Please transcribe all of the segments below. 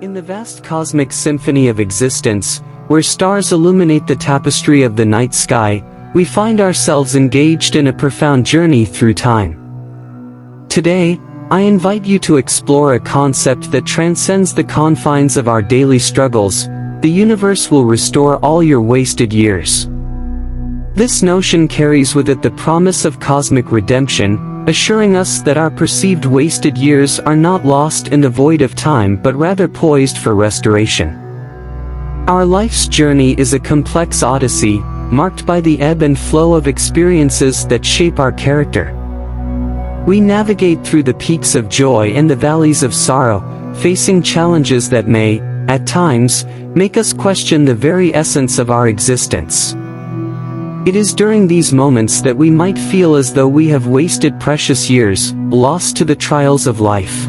In the vast cosmic symphony of existence, where stars illuminate the tapestry of the night sky, we find ourselves engaged in a profound journey through time. Today, I invite you to explore a concept that transcends the confines of our daily struggles. The universe will restore all your wasted years. This notion carries with it the promise of cosmic redemption, assuring us that our perceived wasted years are not lost in the void of time but rather poised for restoration. Our life's journey is a complex odyssey, marked by the ebb and flow of experiences that shape our character. We navigate through the peaks of joy and the valleys of sorrow, facing challenges that may, at times, make us question the very essence of our existence. It is during these moments that we might feel as though we have wasted precious years, lost to the trials of life.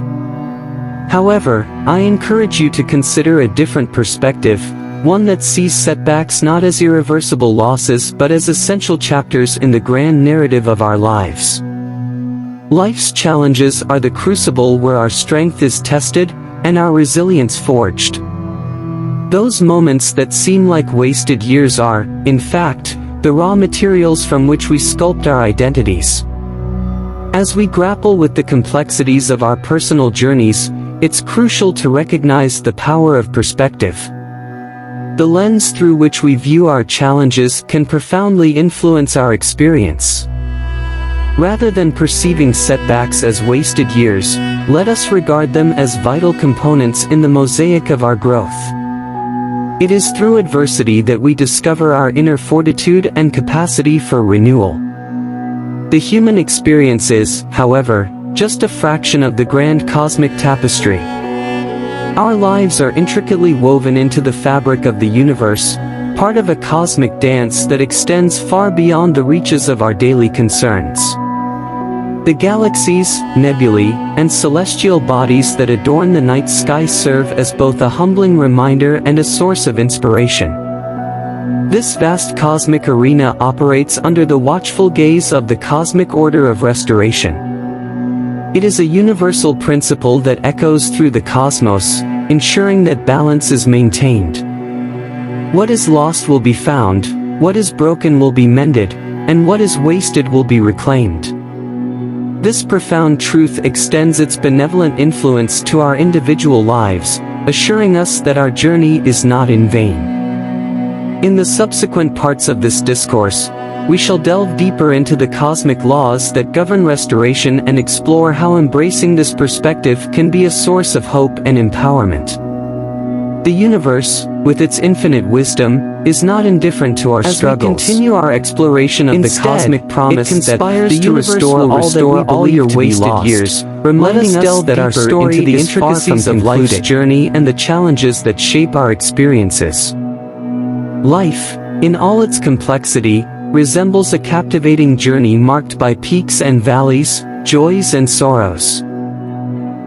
However, I encourage you to consider a different perspective, one that sees setbacks not as irreversible losses but as essential chapters in the grand narrative of our lives. Life's challenges are the crucible where our strength is tested and our resilience forged. Those moments that seem like wasted years are, in fact, the raw materials from which we sculpt our identities. As we grapple with the complexities of our personal journeys, it's crucial to recognize the power of perspective. The lens through which we view our challenges can profoundly influence our experience. Rather than perceiving setbacks as wasted years, let us regard them as vital components in the mosaic of our growth. It is through adversity that we discover our inner fortitude and capacity for renewal. The human experience is, however, just a fraction of the grand cosmic tapestry. Our lives are intricately woven into the fabric of the universe, part of a cosmic dance that extends far beyond the reaches of our daily concerns. The galaxies, nebulae, and celestial bodies that adorn the night sky serve as both a humbling reminder and a source of inspiration. This vast cosmic arena operates under the watchful gaze of the cosmic order of restoration. It is a universal principle that echoes through the cosmos, ensuring that balance is maintained. What is lost will be found, what is broken will be mended, and what is wasted will be reclaimed. This profound truth extends its benevolent influence to our individual lives, assuring us that our journey is not in vain. In the subsequent parts of this discourse, we shall delve deeper into the cosmic laws that govern restoration and explore how embracing this perspective can be a source of hope and empowerment. The universe, with its infinite wisdom, is not indifferent to our struggles. As we continue our exploration of the cosmic promise that the universe will restore all your wasted years, reminding us that our story into the intricacies of life's journey and the challenges that shape our experiences. Life, in all its complexity, resembles a captivating journey marked by peaks and valleys, joys and sorrows.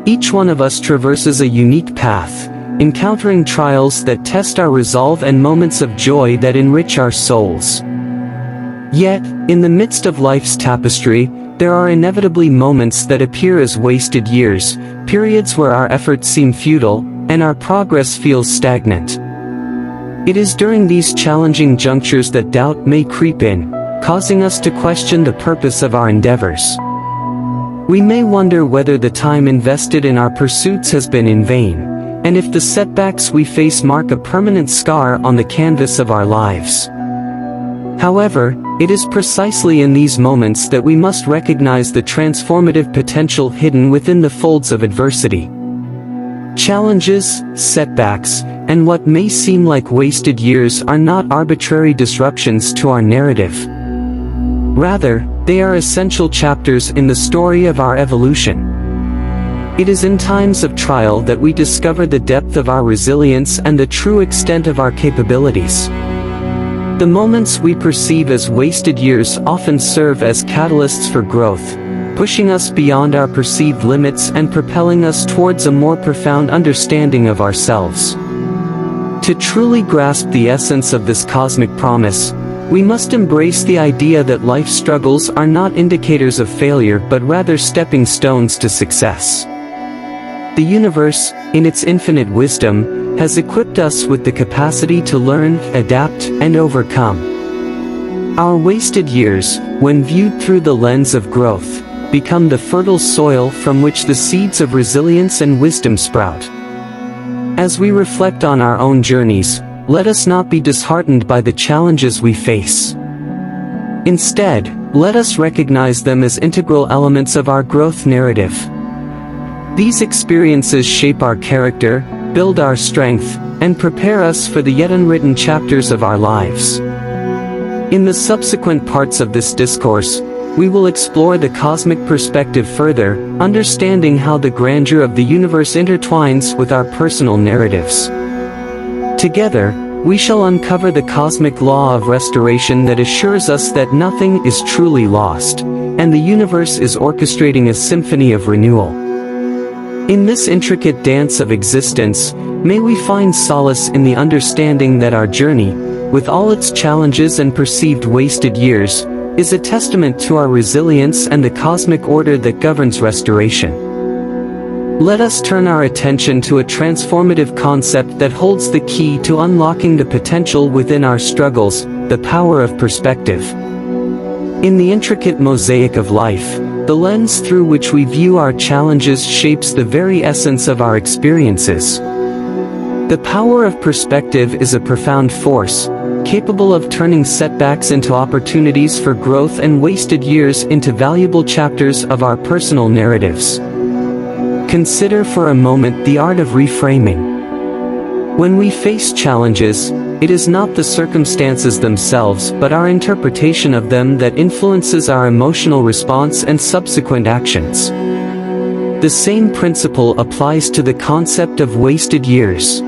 Each one of us traverses a unique path, encountering trials that test our resolve and moments of joy that enrich our souls. Yet, in the midst of life's tapestry, there are inevitably moments that appear as wasted years, periods where our efforts seem futile, and our progress feels stagnant. It is during these challenging junctures that doubt may creep in, causing us to question the purpose of our endeavors. We may wonder whether the time invested in our pursuits has been in vain, and if the setbacks we face mark a permanent scar on the canvas of our lives. However, it is precisely in these moments that we must recognize the transformative potential hidden within the folds of adversity. Challenges, setbacks, and what may seem like wasted years are not arbitrary disruptions to our narrative. Rather, they are essential chapters in the story of our evolution. It is in times of trial that we discover the depth of our resilience and the true extent of our capabilities. The moments we perceive as wasted years often serve as catalysts for growth, pushing us beyond our perceived limits and propelling us towards a more profound understanding of ourselves. To truly grasp the essence of this cosmic promise, we must embrace the idea that life's struggles are not indicators of failure but rather stepping stones to success. The universe, in its infinite wisdom, has equipped us with the capacity to learn, adapt, and overcome. Our wasted years, when viewed through the lens of growth, become the fertile soil from which the seeds of resilience and wisdom sprout. As we reflect on our own journeys, let us not be disheartened by the challenges we face. Instead, let us recognize them as integral elements of our growth narrative. These experiences shape our character, build our strength, and prepare us for the yet unwritten chapters of our lives. In the subsequent parts of this discourse, we will explore the cosmic perspective further, understanding how the grandeur of the universe intertwines with our personal narratives. Together, we shall uncover the cosmic law of restoration that assures us that nothing is truly lost, and the universe is orchestrating a symphony of renewal. In this intricate dance of existence, may we find solace in the understanding that our journey, with all its challenges and perceived wasted years, is a testament to our resilience and the cosmic order that governs restoration. Let us turn our attention to a transformative concept that holds the key to unlocking the potential within our struggles, the power of perspective. In the intricate mosaic of life, the lens through which we view our challenges shapes the very essence of our experiences. The power of perspective is a profound force, capable of turning setbacks into opportunities for growth and wasted years into valuable chapters of our personal narratives. Consider for a moment the art of reframing. When we face challenges, it is not the circumstances themselves but our interpretation of them that influences our emotional response and subsequent actions. The same principle applies to the concept of wasted years.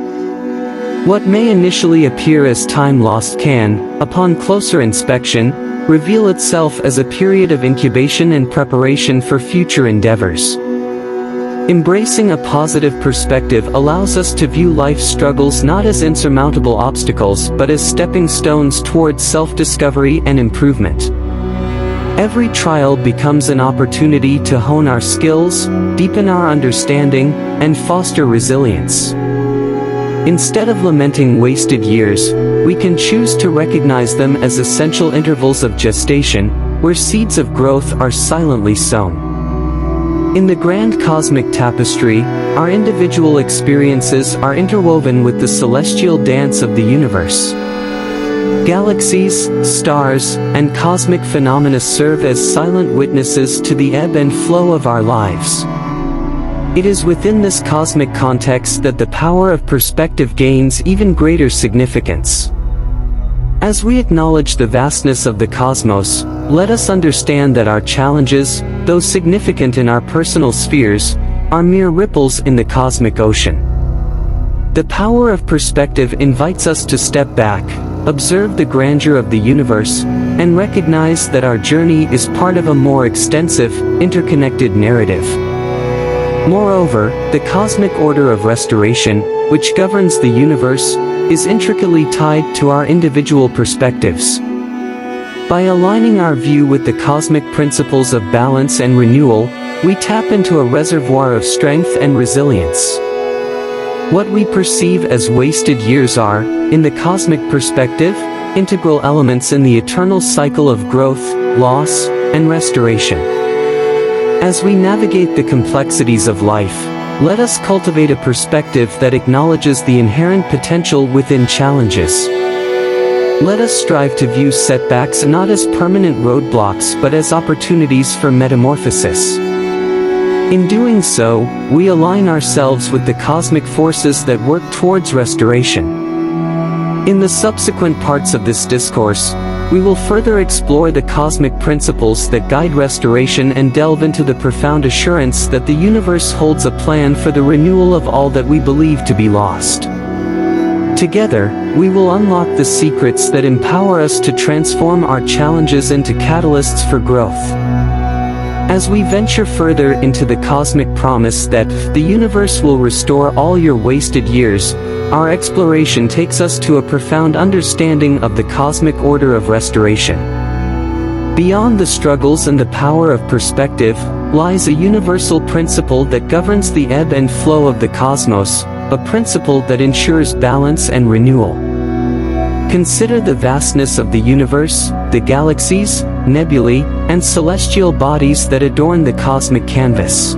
What may initially appear as time lost can, upon closer inspection, reveal itself as a period of incubation and preparation for future endeavors. Embracing a positive perspective allows us to view life's struggles not as insurmountable obstacles but as stepping stones towards self-discovery and improvement. Every trial becomes an opportunity to hone our skills, deepen our understanding, and foster resilience. Instead of lamenting wasted years, we can choose to recognize them as essential intervals of gestation, where seeds of growth are silently sown. In the grand cosmic tapestry, our individual experiences are interwoven with the celestial dance of the universe. Galaxies, stars, and cosmic phenomena serve as silent witnesses to the ebb and flow of our lives. It is within this cosmic context that the power of perspective gains even greater significance. As we acknowledge the vastness of the cosmos, let us understand that our challenges, though significant in our personal spheres, are mere ripples in the cosmic ocean. The power of perspective invites us to step back, observe the grandeur of the universe, and recognize that our journey is part of a more extensive, interconnected narrative. Moreover, the cosmic order of restoration, which governs the universe, is intricately tied to our individual perspectives. By aligning our view with the cosmic principles of balance and renewal, we tap into a reservoir of strength and resilience. What we perceive as wasted years are, in the cosmic perspective, integral elements in the eternal cycle of growth, loss, and restoration. As we navigate the complexities of life, let us cultivate a perspective that acknowledges the inherent potential within challenges. Let us strive to view setbacks not as permanent roadblocks but as opportunities for metamorphosis. In doing so, we align ourselves with the cosmic forces that work towards restoration. In the subsequent parts of this discourse, we will further explore the cosmic principles that guide restoration and delve into the profound assurance that the universe holds a plan for the renewal of all that we believe to be lost. Together, we will unlock the secrets that empower us to transform our challenges into catalysts for growth. As we venture further into the cosmic promise that the universe will restore all your wasted years, our exploration takes us to a profound understanding of the cosmic order of restoration. Beyond the struggles and the power of perspective, lies a universal principle that governs the ebb and flow of the cosmos, a principle that ensures balance and renewal. Consider the vastness of the universe, the galaxies, nebulae, and celestial bodies that adorn the cosmic canvas.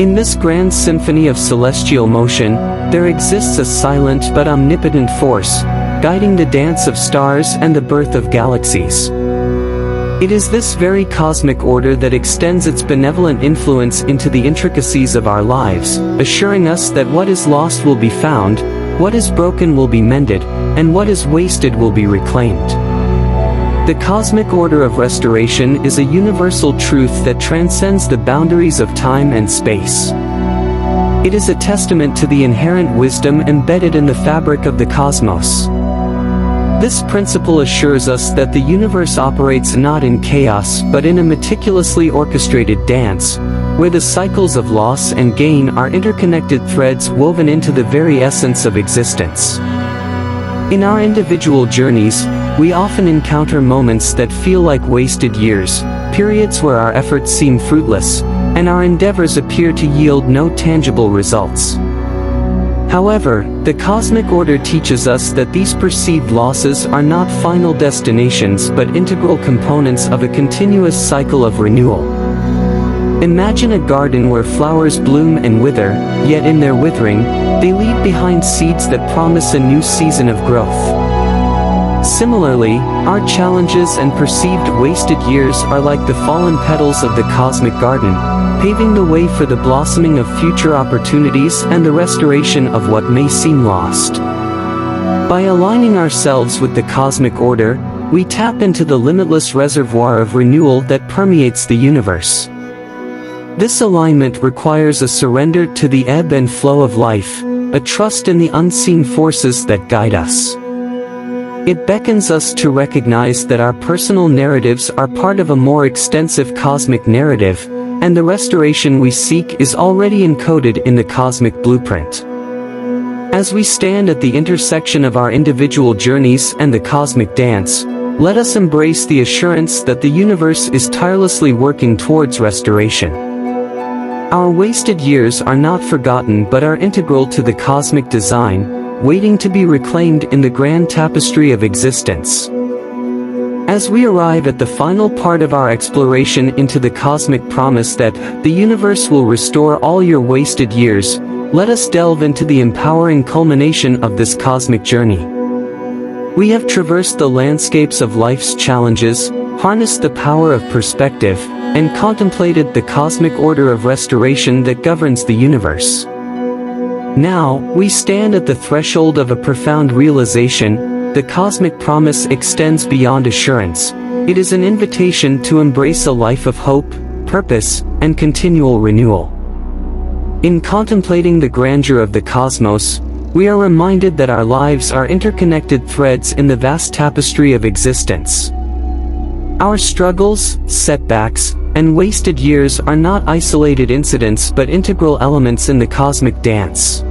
In this grand symphony of celestial motion, there exists a silent but omnipotent force, guiding the dance of stars and the birth of galaxies. It is this very cosmic order that extends its benevolent influence into the intricacies of our lives, assuring us that what is lost will be found, what is broken will be mended, and what is wasted will be reclaimed. The cosmic order of restoration is a universal truth that transcends the boundaries of time and space. It is a testament to the inherent wisdom embedded in the fabric of the cosmos. This principle assures us that the universe operates not in chaos but in a meticulously orchestrated dance, where the cycles of loss and gain are interconnected threads woven into the very essence of existence. In our individual journeys, we often encounter moments that feel like wasted years, periods where our efforts seem fruitless, and our endeavors appear to yield no tangible results. However, the cosmic order teaches us that these perceived losses are not final destinations but integral components of a continuous cycle of renewal. Imagine a garden where flowers bloom and wither, yet in their withering, they leave behind seeds that promise a new season of growth. Similarly, our challenges and perceived wasted years are like the fallen petals of the cosmic garden, paving the way for the blossoming of future opportunities and the restoration of what may seem lost. By aligning ourselves with the cosmic order, we tap into the limitless reservoir of renewal that permeates the universe. This alignment requires a surrender to the ebb and flow of life, a trust in the unseen forces that guide us. It beckons us to recognize that our personal narratives are part of a more extensive cosmic narrative, and the restoration we seek is already encoded in the cosmic blueprint. As we stand at the intersection of our individual journeys and the cosmic dance, let us embrace the assurance that the universe is tirelessly working towards restoration. Our wasted years are not forgotten but are integral to the cosmic design, waiting to be reclaimed in the grand tapestry of existence. As we arrive at the final part of our exploration into the cosmic promise that the universe will restore all your wasted years, let us delve into the empowering culmination of this cosmic journey. We have traversed the landscapes of life's challenges, harnessed the power of perspective, and contemplated the cosmic order of restoration that governs the universe. Now, we stand at the threshold of a profound realization. The cosmic promise extends beyond assurance. It is an invitation to embrace a life of hope, purpose, and continual renewal. In contemplating the grandeur of the cosmos, we are reminded that our lives are interconnected threads in the vast tapestry of existence. Our struggles, setbacks, and wasted years are not isolated incidents but integral elements in the cosmic dance.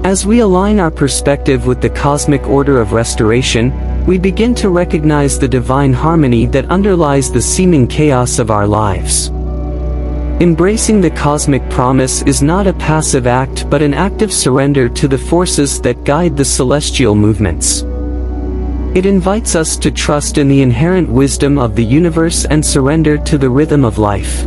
As we align our perspective with the cosmic order of restoration, we begin to recognize the divine harmony that underlies the seeming chaos of our lives. Embracing the cosmic promise is not a passive act but an active surrender to the forces that guide the celestial movements. It invites us to trust in the inherent wisdom of the universe and surrender to the rhythm of life.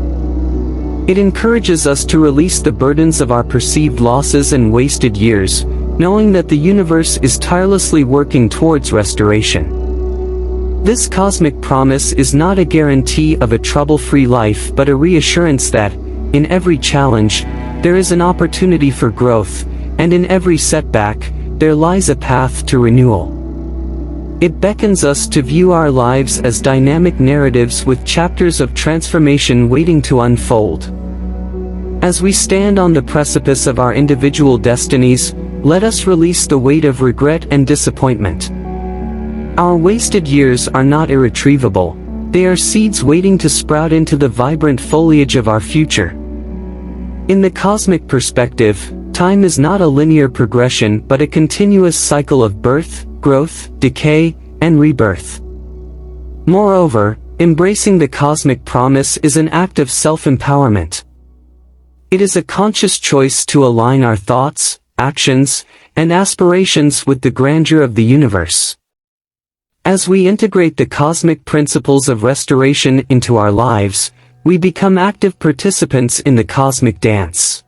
It encourages us to release the burdens of our perceived losses and wasted years, knowing that the universe is tirelessly working towards restoration. This cosmic promise is not a guarantee of a trouble-free life but a reassurance that, in every challenge, there is an opportunity for growth, and in every setback, there lies a path to renewal. It beckons us to view our lives as dynamic narratives with chapters of transformation waiting to unfold. As we stand on the precipice of our individual destinies, let us release the weight of regret and disappointment. Our wasted years are not irretrievable, they are seeds waiting to sprout into the vibrant foliage of our future. In the cosmic perspective, time is not a linear progression but a continuous cycle of birth, growth, decay, and rebirth. Moreover, Embracing the cosmic promise is an act of self-empowerment. It is a conscious choice to align our thoughts, actions, and aspirations with the grandeur of the universe. As we integrate the cosmic principles of restoration into our lives, we become active participants in the cosmic dance.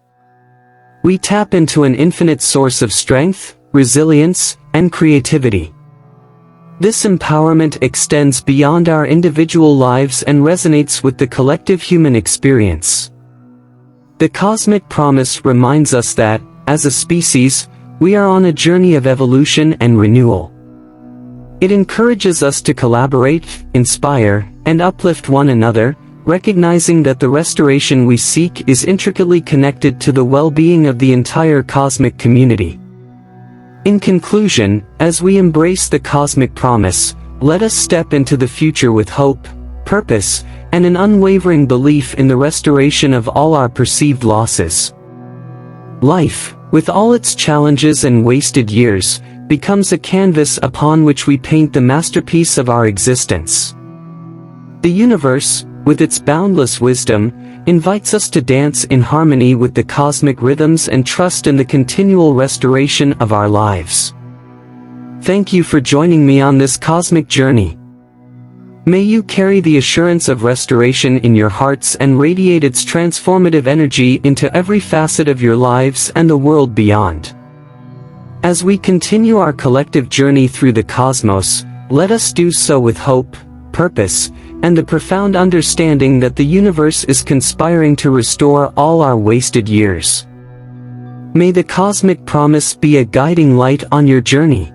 We tap into an infinite source of strength, resilience, and creativity. This empowerment extends beyond our individual lives and resonates with the collective human experience. The cosmic promise reminds us that, as a species, we are on a journey of evolution and renewal. It encourages us to collaborate, inspire, and uplift one another, recognizing that the restoration we seek is intricately connected to the well-being of the entire cosmic community. In conclusion, as we embrace the cosmic promise, let us step into the future with hope, purpose, and an unwavering belief in the restoration of all our perceived losses. Life, with all its challenges and wasted years, becomes a canvas upon which we paint the masterpiece of our existence. The universe, with its boundless wisdom, invites us to dance in harmony with the cosmic rhythms and trust in the continual restoration of our lives. Thank you for joining me on this cosmic journey. May you carry the assurance of restoration in your hearts and radiate its transformative energy into every facet of your lives and the world beyond. As we continue our collective journey through the cosmos, let us do so with hope, purpose, and the profound understanding that the universe is conspiring to restore all our wasted years. May the cosmic promise be a guiding light on your journey.